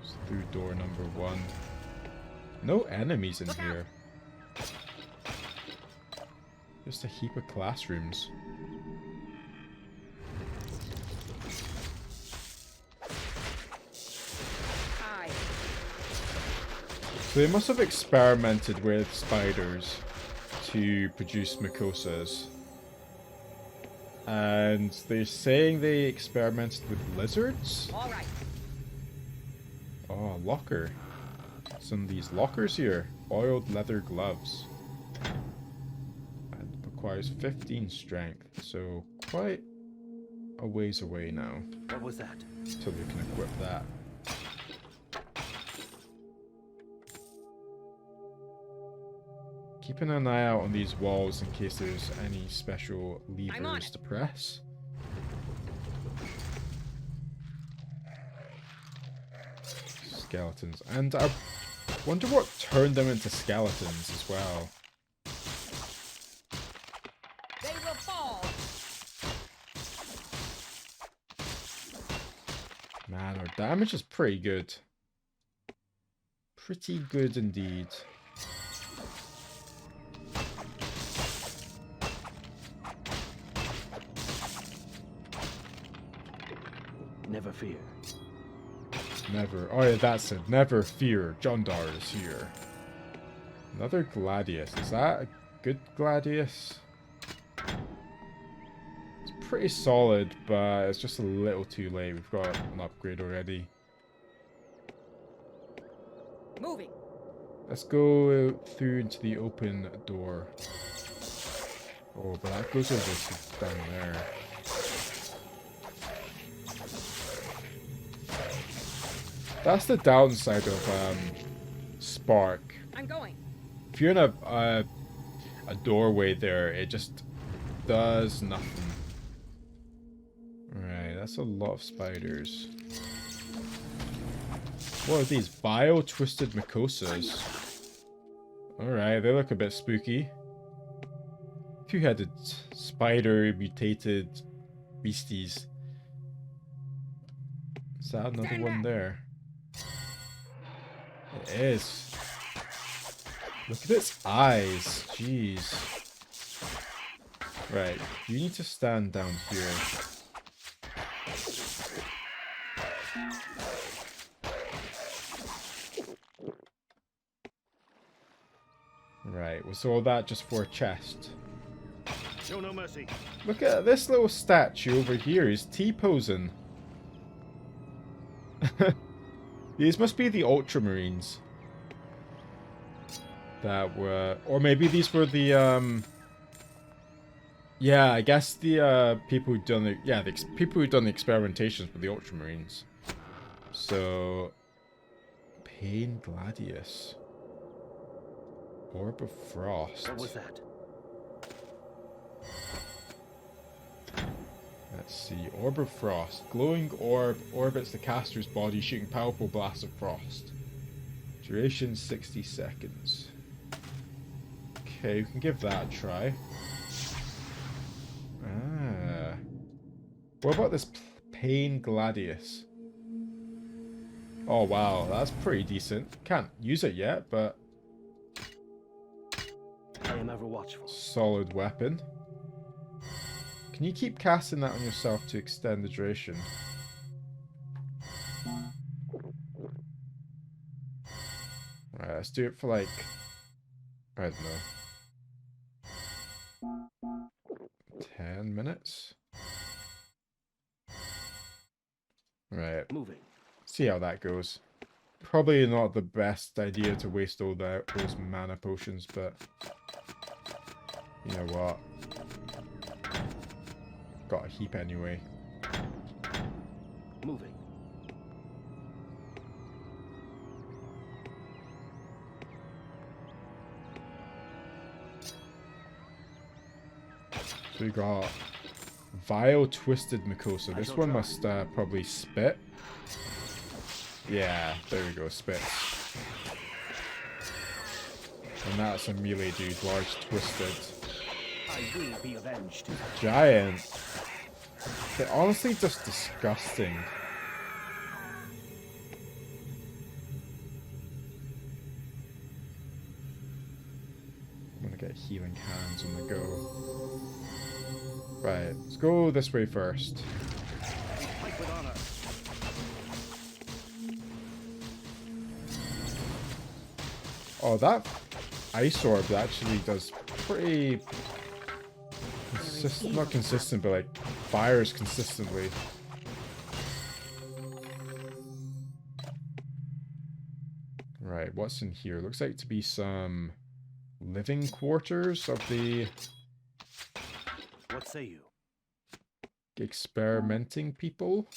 It's through door number 1. No enemies in here. Just a heap of classrooms. So they must have experimented with spiders to produce mucosas. And they're saying they experimented with lizards? All right. Oh, a locker. Some of these lockers here. Oiled leather gloves. And requires 15 strength, so quite a ways away now. What was that? Till we can equip that. Keeping an eye out on these walls in case there's any special levers to press. Skeletons. And I wonder what turned them into skeletons as well. They will fall. Man, our damage is pretty good. Pretty good indeed. Never fear. Never. Oh yeah, that's it. Never fear. Jondar is here. Another Gladius. Is that a good Gladius? It's pretty solid, but it's just a little too late. We've got an upgrade already. Moving. Let's go through into the open door. Oh, but that goes over to down there. That's the downside of Spark. I'm going. If you're in a doorway there, it just does nothing. Right, that's a lot of spiders. What are these? Vile twisted mucosas. Alright, they look a bit spooky. Two-headed spider mutated beasties. Is that another one there? It is. Look at its eyes. Jeez. Right. You need to stand down here. Right. Was all that just for a chest? Show no mercy. Look at this little statue over here. He's T-posing. These must be the Ultramarines. That were... Or maybe these were the, yeah, I guess the, people who'd done the... Yeah, the people who'd done the experimentations were the Ultramarines. So... Pain Gladius. Orb of Frost. What was that? Let's see. Orb of Frost. Glowing orb orbits the caster's body, shooting powerful blasts of frost. Duration 60 seconds. Okay, we can give that a try. Ah. What about this Pain Gladius? Oh wow, that's pretty decent. Can't use it yet, but... I am ever watchful. Solid weapon. Can you keep casting that on yourself to extend the duration? Right, let's do it for like... I don't know. 10 minutes? Right. Moving. See how that goes. Probably not the best idea to waste all those mana potions, but... You know what? Got a heap anyway. Moving. So we got Vile Twisted Mucosa. This one must probably spit. Yeah, there we go, spits. And that's a melee dude, large twisted. I will be avenged. Giant. They're honestly just disgusting. healing hands on the go. Right, let's go this way first. Fight with honor. Oh, that ice orb actually does pretty not consistent, but like fires consistently. Right, what's in here? Looks like to be some living quarters of the What say you? experimenting people.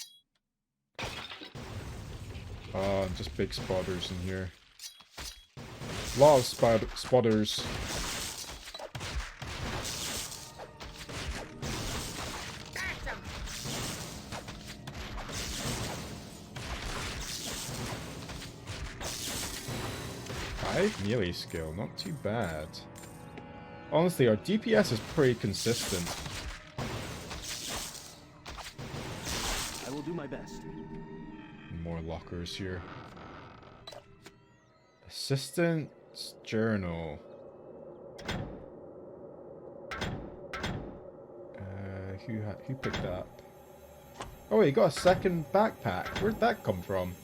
Oh, just big spotters in here. A lot of spotters. Melee skill, not too bad. Honestly, our DPS is pretty consistent. I will do my best. More lockers here. Assistant's journal. Who picked that up? Oh, wait, you got a second backpack. Where'd that come from?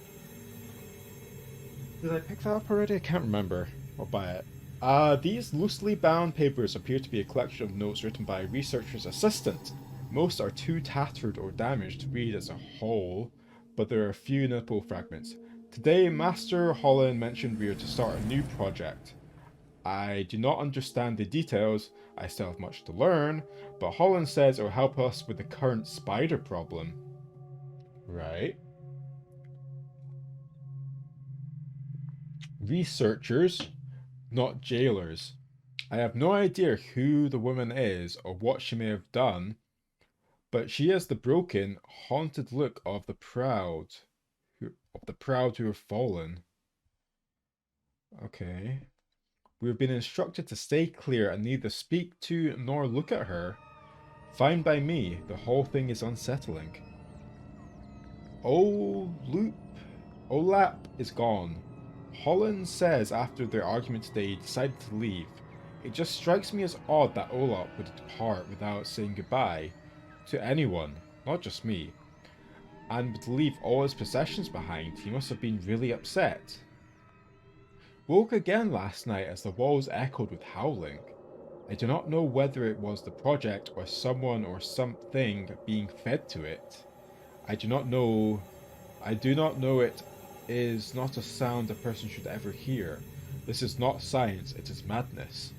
Did I pick that up already? I can't remember. I'll buy it. These loosely bound papers appear to be a collection of notes written by a researcher's assistant. Most are too tattered or damaged to read as a whole, but there are a few notable fragments. Today, Master Holland mentioned we are to start a new project. I do not understand the details, I still have much to learn, but Holland says it will help us with the current spider problem. Right. Researchers, not jailers. I have no idea who the woman is or what she may have done, but she has the broken, haunted look of the proud who have fallen. Okay. We have been instructed to stay clear and neither speak to nor look at her. Fine by me, the whole thing is unsettling. Olap is gone. Holland says after their argument today he decided to leave. It just strikes me as odd that Olap would depart without saying goodbye to anyone, not just me, and would leave all his possessions behind. He must have been really upset. Woke again last night as the walls echoed with howling. I do not know whether it was the project or someone or something being fed to it. I do not know it is not a sound a person should ever hear. This is not science, it is madness.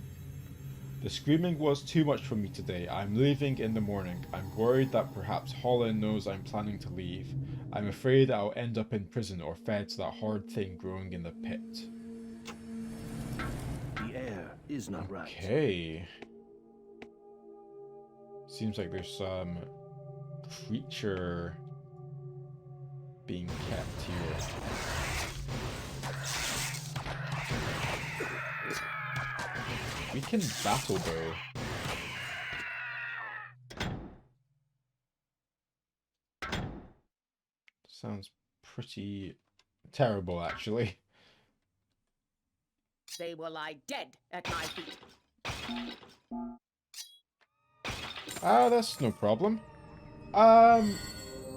The screaming was too much for me today. I'm leaving in the morning. I'm worried that perhaps Holland knows I'm planning to leave. I'm afraid I'll end up in prison or fed to that horrid thing growing in the pit. The air is not right. Okay. Seems like there's some creature being kept here. We can battle bow. Sounds pretty terrible, actually. They will lie dead at my feet. That's no problem.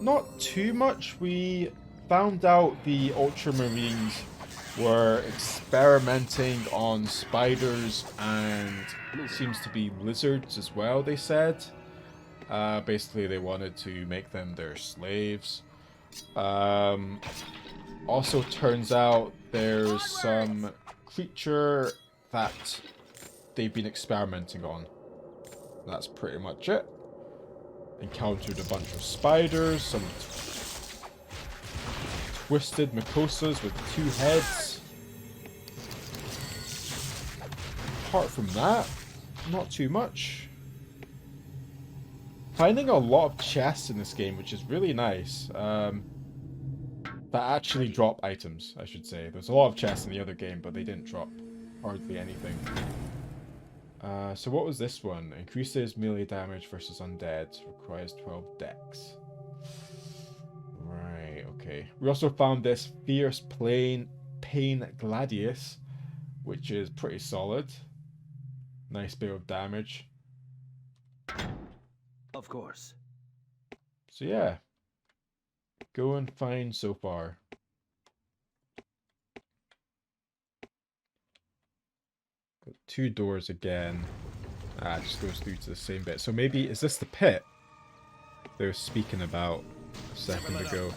Not too much. We found out the Ultramarines were experimenting on spiders and seems to be lizards as well, they said. Basically, they wanted to make them their slaves. Also turns out there's some creature that they've been experimenting on. That's pretty much it. Encountered a bunch of spiders, some twisted Makosas with 2 heads. Apart from that, not too much. Finding a lot of chests in this game, which is really nice. That actually drop items, I should say. There's a lot of chests in the other game, but they didn't drop hardly anything. So what was this one? Increases melee damage versus undead. Requires 12 dex. Right, okay. We also found this Fierce Pain Gladius, which is pretty solid. Nice bit of damage. Of course. So yeah, going fine so far. Got 2 doors again. Ah, it just goes through to the same bit. So maybe, is this the pit they were speaking about a second ago?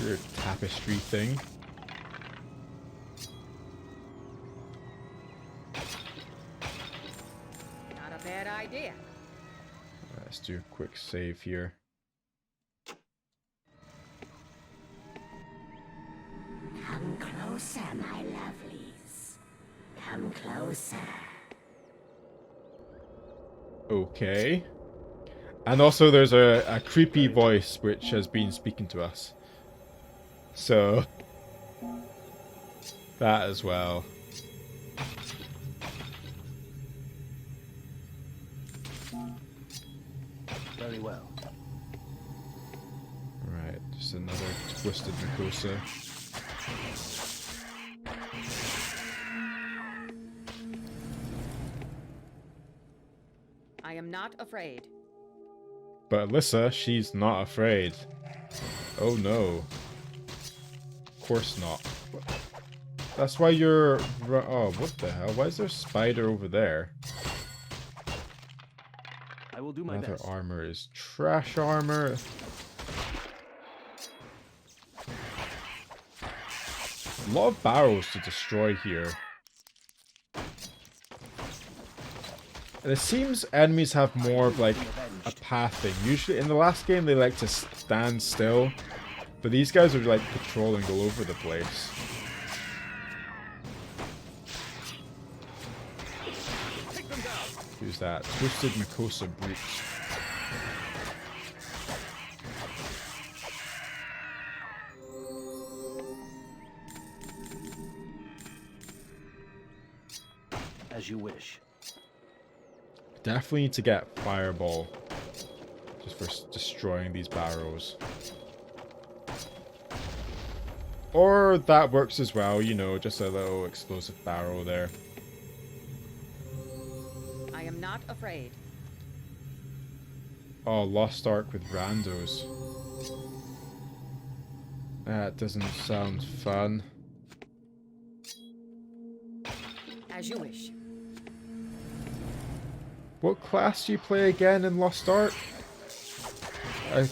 Your tapestry thing. Not a bad idea. Let's do a quick save here. Come closer, my lovelies. Come closer. Okay. And also there's a creepy voice which has been speaking to us. So, that as well. Very well. Right, just another twisted Mikosa. I am not afraid. But Alyssa, she's not afraid. Oh no. Of course not. That's why you're... Oh, what the hell? Why is there a spider over there? I will do my Leather best. armor is trash armor. A lot of barrels to destroy here. And it seems enemies have more of like a path thing. Usually in the last game they like to stand still. But these guys are like patrolling all over the place. Who's that? Twisted Mikosa Brute. As you wish. Definitely need to get Fireball. Just for destroying these barrows. Or that works as well, you know, just a little explosive barrel there. I am not afraid. Oh, Lost Ark with randos. That doesn't sound fun. As you wish. What class do you play again in Lost Ark? I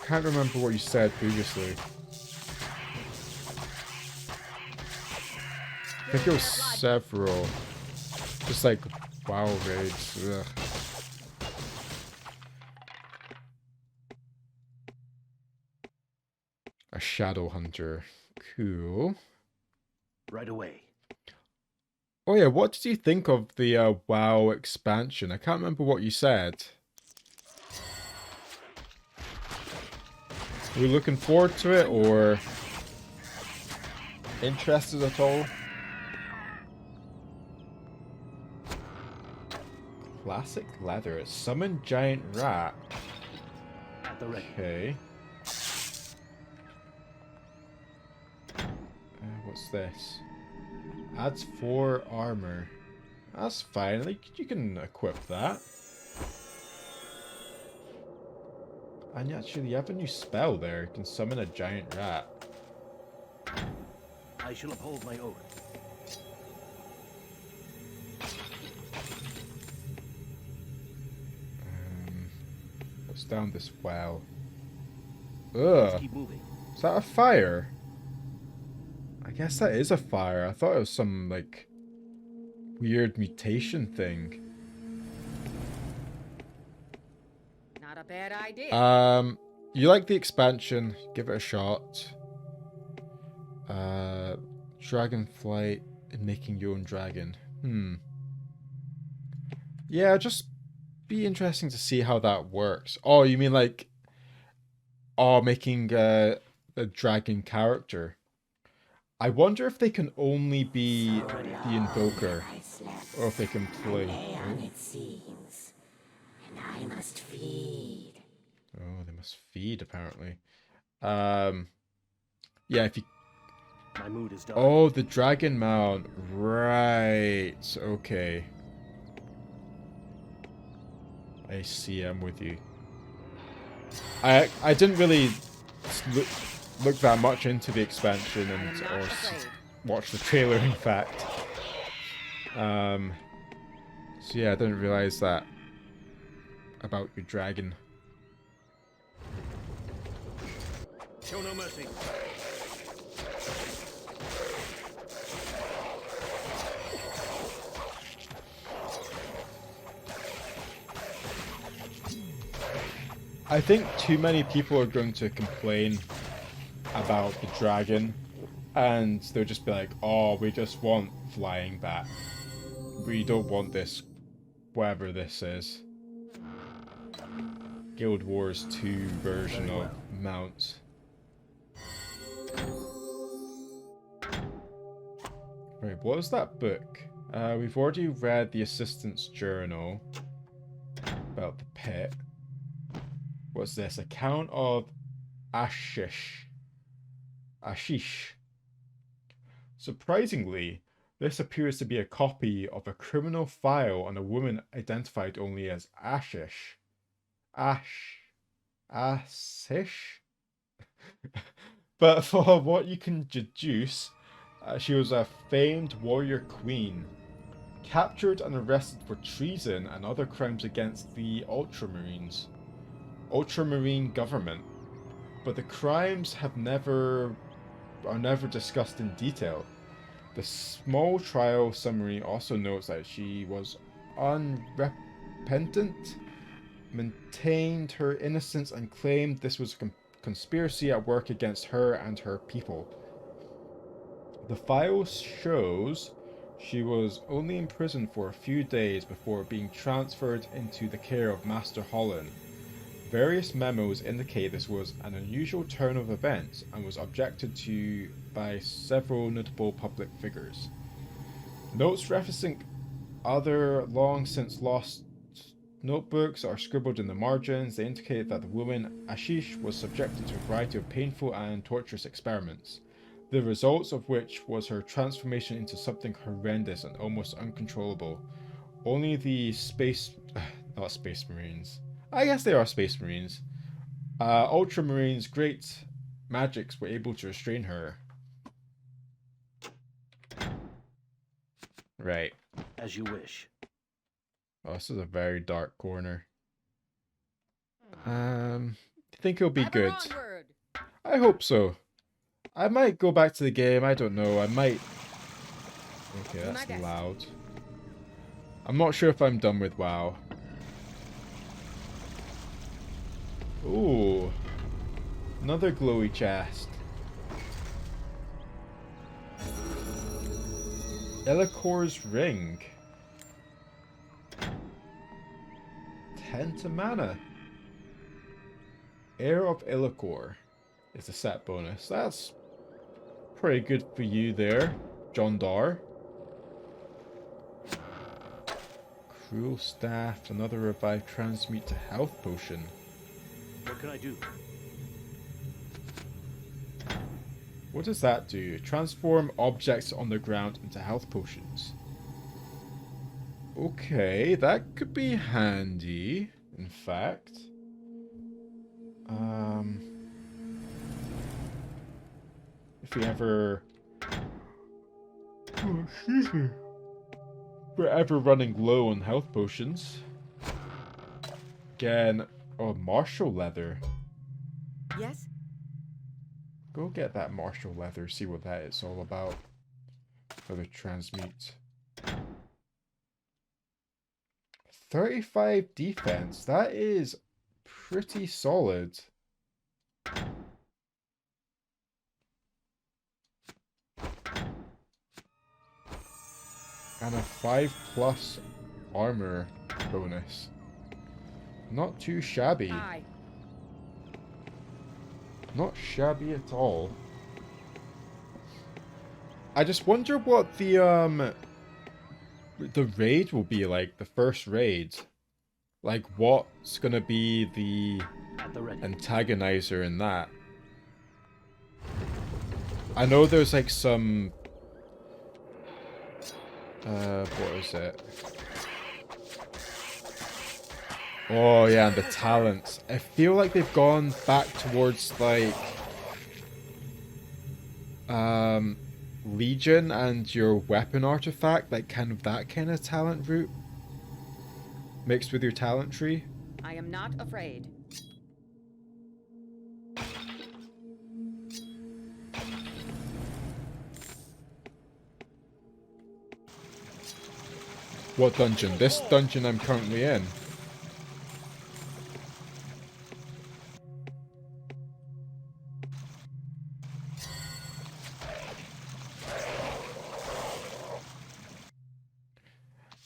can't remember what you said previously. I think it was several. Just like WoW raids. Ugh. A Shadow Hunter. Cool. Right away. Oh yeah, what did you think of the WoW expansion? I can't remember what you said. Are we looking forward to it or interested at all? Classic leather. Summon giant rat. At the ready. Okay. What's this? Adds 4 armor. That's fine. Like you can equip that. And actually, you have a new spell there. You can summon a giant rat. I shall uphold my oath. What's down this well? Let's Ugh. keep moving. Is that a fire? I guess that is a fire. I thought it was some, like, weird mutation thing. Not a bad idea. You like the expansion. Give it a shot. Dragonflight and making your own dragon. Yeah, just be interesting to see how that works. Oh, you mean like... Oh, making a dragon character. I wonder if they can only be the Invoker. Or if they can play... It seems. And I must feed. Oh, they must feed, apparently. Yeah, if you My mood is dark. Oh, the dragon mount. Right. Okay. I see. I'm with you. I didn't really look that much into the expansion I am and not or afraid. watch the trailer. In fact. So yeah, I didn't realize that about your dragon. Show no mercy. I think too many people are going to complain about the dragon, and they'll just be like, "Oh, we just want flying back. We don't want this, whatever this is." Guild Wars 2 version Very of well. mounts. Right, what was that book? We've already read the assistant's journal about the pit. What's this? Account of Ashish. Surprisingly, this appears to be a copy of a criminal file on a woman identified only as Ashish. Ashish? But for what you can deduce, she was a famed warrior queen, captured and arrested for treason and other crimes against the Ultramarine government. But the crimes are never discussed in detail. The small trial summary also notes that she was unrepentant, maintained her innocence, and claimed this was a conspiracy at work against her and her people. The file shows she was only in prison for a few days before being transferred into the care of Master Holland. Various memos indicate this was an unusual turn of events and was objected to by several notable public figures. Notes referencing other long since lost notebooks are scribbled in the margins. They indicate that the woman Ashish was subjected to a variety of painful and torturous experiments, the results of which was her transformation into something horrendous and almost uncontrollable. Only the not space marines. I guess they are space marines. Ultramarines' great magics were able to restrain her. Right. As you wish. Oh, this is a very dark corner. I think it'll be Ever good. onward. I hope so. I might go back to the game. I don't know. I might. Okay, I'll do my that's best. loud. I'm not sure if I'm done with WoW. Ooh. Another glowy chest. Elikor's ring. 10 to mana. Heir of Elikor is a set bonus. That's pretty good for you there, John Dar. Cruel Staff, another revive transmute to health potion. What can I do? What does that do? Transform objects on the ground into health potions. Okay, that could be handy, in fact. If we ever... Oh, excuse me. If we're ever running low on health potions. Again, oh, martial leather. Yes? Go get that martial leather, see what that is all about. For the transmute. 35 defense, that is pretty solid. And a 5+ armor bonus. Not too shabby. Aye. Not shabby at all. I just wonder what the raid will be like, the first raid. Like, what's gonna be the At the ready. antagonizer in that? I know there's like some... what is it? Oh yeah, and the talents. I feel like they've gone back towards like... Legion and your weapon artifact, like kind of that kind of talent route. Mixed with your talent tree. I am not afraid. What dungeon? This dungeon I'm currently in.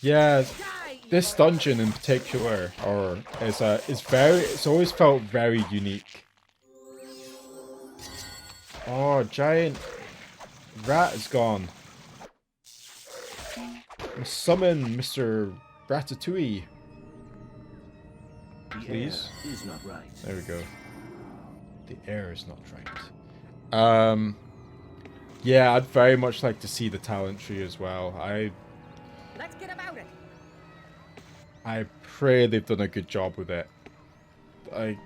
Yeah, this dungeon in particular, it's always felt very unique. Oh, giant rat is gone. Summon Mr. Ratatouille. Please. The air is not right. There we go. The air is not right. Yeah, I'd very much like to see the talent tree as well. Let's get about it. I pray they've done a good job with it. I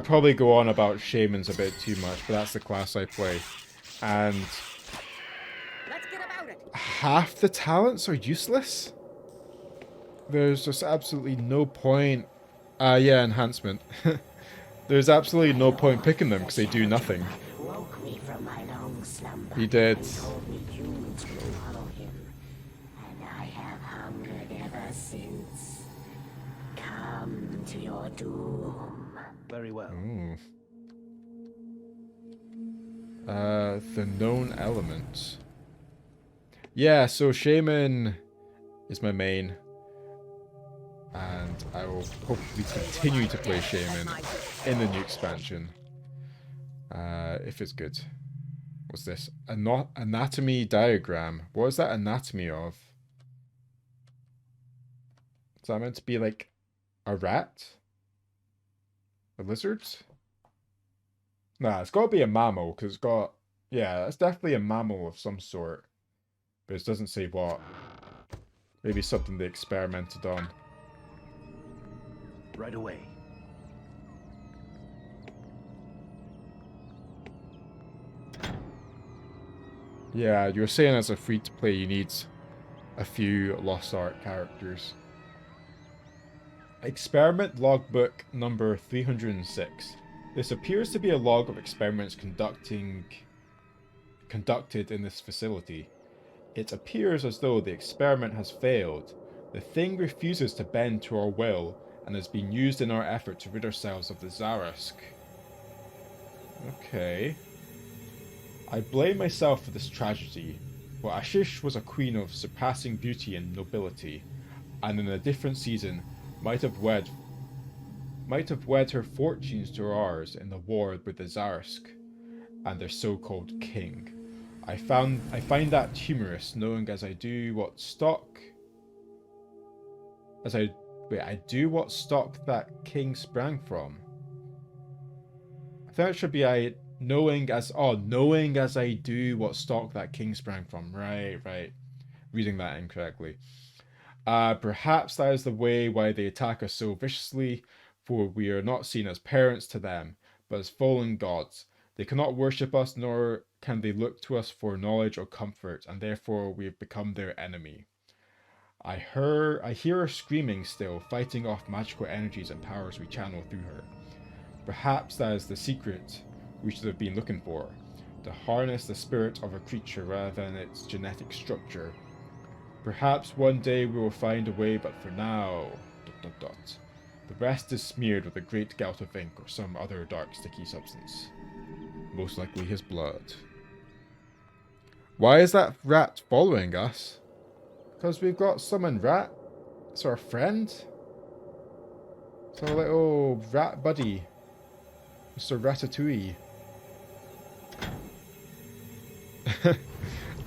probably go on about shamans a bit too much, but that's the class I play. And Let's get about it. half the talents are useless. There's just absolutely no point. Yeah, enhancement. There's absolutely no point picking them because they do nothing. Woke me from my long slumber. He did. And told me humans will follow him, and I have hungered ever since. Come to your doom. Very well. Ooh. The known elements. Yeah, so Shaman is my main. And I will hopefully continue to play Shaman in the new expansion. If it's good. What's this? Anatomy diagram. What is that anatomy of? Is that meant to be like a rat? A lizard? Nah, it's got to be a mammal, because it's got... Yeah, it's definitely a mammal of some sort. But it doesn't say what. Maybe something they experimented on. Right away. Yeah, you were saying as a free-to-play you need a few Lost Ark characters. Experiment logbook number 306. This appears to be a log of experiments conducted in this facility. It appears as though the experiment has failed. The thing refuses to bend to our will and has been used in our effort to rid ourselves of the Zarusk. Okay. I blame myself for this tragedy, for Ashish was a queen of surpassing beauty and nobility, and in a different season might have wed her fortunes to ours in the war with the Zarusk and their so-called king. I find that humorous, knowing as I do what stock that king sprang from. I think it should be knowing as I do what stock that king sprang from. Right. Reading that incorrectly. Perhaps that is the way why they attack us so viciously, for we are not seen as parents to them, but as fallen gods. They cannot worship us, nor can they look to us for knowledge or comfort, and therefore we have become their enemy. I hear her screaming still, fighting off magical energies and powers we channel through her. Perhaps that is the secret we should have been looking for, to harness the spirit of a creature rather than its genetic structure. Perhaps one day we will find a way, but for now... ... The rest is smeared with a great gout of ink or some other dark sticky substance. Most likely his blood. Why is that rat following us? Because we've got summoned rat. It's our friend. It's our little rat buddy. Mr. Ratatouille.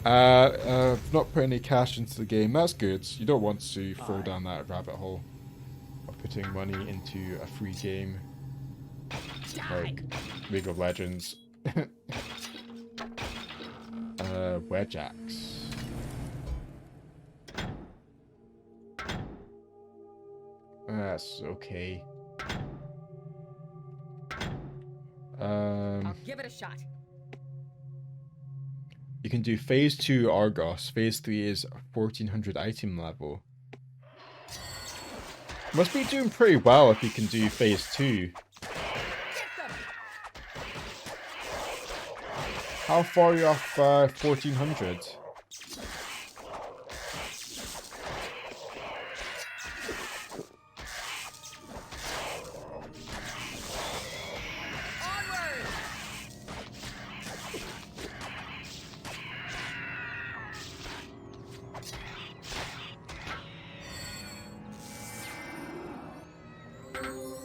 I've not put any cash into the game. That's good. You don't want to fall down that rabbit hole of putting money into a free game like League of Legends. wedge axe. That's okay. I'll give it a shot. You can do phase 2 Argos. Phase 3 is 1400 item level. Must be doing pretty well if you can do phase 2. How far are you off 1400? Onward!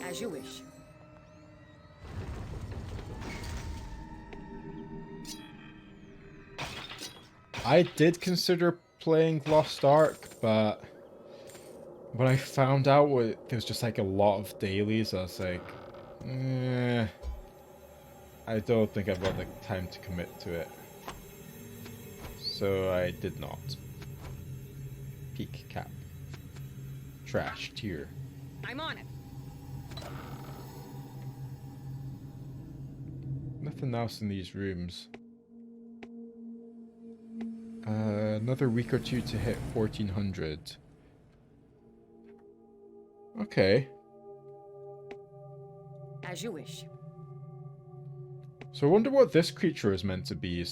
As you wish. I did consider playing Lost Ark, but when I found out there was just like a lot of dailies, I was like, I don't think I've got the time to commit to it. So I did not. Peak cap. Trash tier. I'm on it. Nothing else in these rooms. Another week or two to hit 1400. Okay. As you wish. So I wonder what this creature is meant to be.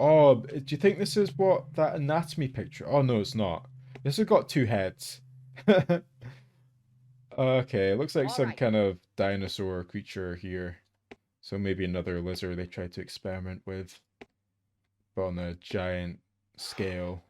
Oh, do you think this is what that anatomy picture? Oh no, it's not. This has got 2 heads. Okay, it looks like some Alright. kind of dinosaur creature here. So maybe another lizard they tried to experiment with. But on a giant scale.